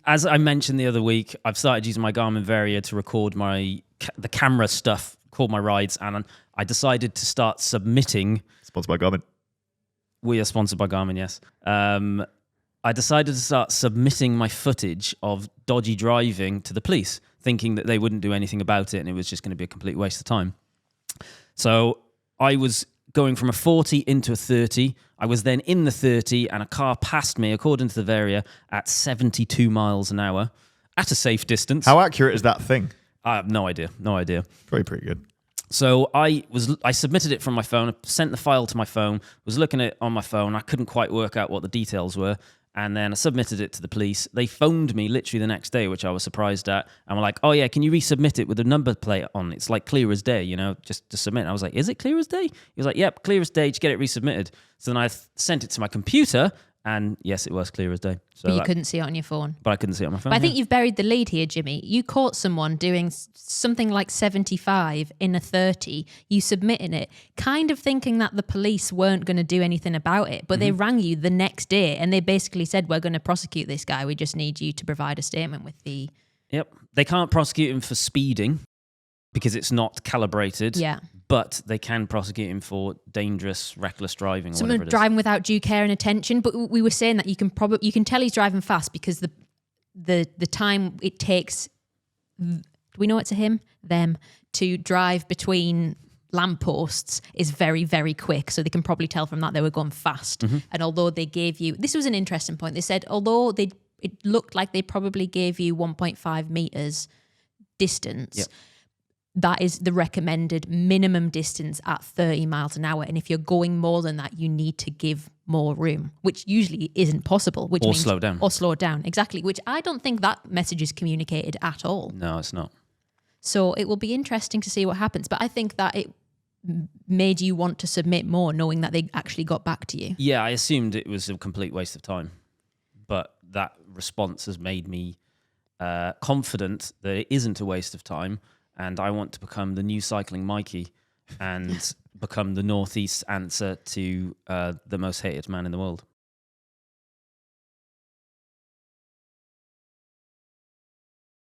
as I mentioned the other week, I've started using my Garmin Varia to record the camera stuff, record my rides, and I decided to start submitting. Sponsored by Garmin. We are sponsored by Garmin, yes. I decided to start submitting my footage of dodgy driving to the police, thinking that they wouldn't do anything about it and it was just going to be a complete waste of time. So I was going from a 40 into a 30. I was then in the 30 and a car passed me, according to the Varia, at 72 miles an hour at a safe distance. How accurate is that thing? I have no idea. Pretty good. So I submitted it from my phone, sent the file to my phone, was looking at it on my phone. I couldn't quite work out what the details were. And then I submitted it to the police. They phoned me literally the next day, which I was surprised at. And were like, oh yeah, can you resubmit it with a number plate on? It's like clear as day, just to submit. And I was like, is it clear as day? He was like, yep, clear as day, just get it resubmitted. So then I sent it to my computer, and yes, it was clear as day. So but you couldn't see it on your phone. But I couldn't see it on my phone. But I think you've buried the lead here, Jimmy. You caught someone doing something like 75 in a 30. You submitted it, kind of thinking that the police weren't going to do anything about it. But they rang you the next day and they basically said, we're going to prosecute this guy. We just need you to provide a statement with the... Yep. They can't prosecute him for speeding because it's not calibrated. Yeah. But they can prosecute him for dangerous, reckless driving or Someone whatever it is. driving without due care and attention. But we were saying that you can tell he's driving fast because the time it takes, do we know it's a him? Them, to drive between lampposts is very, very quick. So they can probably tell from that they were going fast. And although they gave you, this was an interesting point. They said, although it looked like they probably gave you 1.5 meters distance, Yep. that is the recommended minimum distance at 30 miles an hour. And if you're going more than that, you need to give more room, which usually isn't possible. Which means, slow down. Or slow down, exactly. Which I don't think that message is communicated at all. No, it's not. So it will be interesting to see what happens. But I think that it made you want to submit more, knowing that they actually got back to you. Yeah, I assumed it was a complete waste of time. But that response has made me confident that it isn't a waste of time. And I want to become the new cycling Mikey and become the Northeast answer to the most hated man in the world.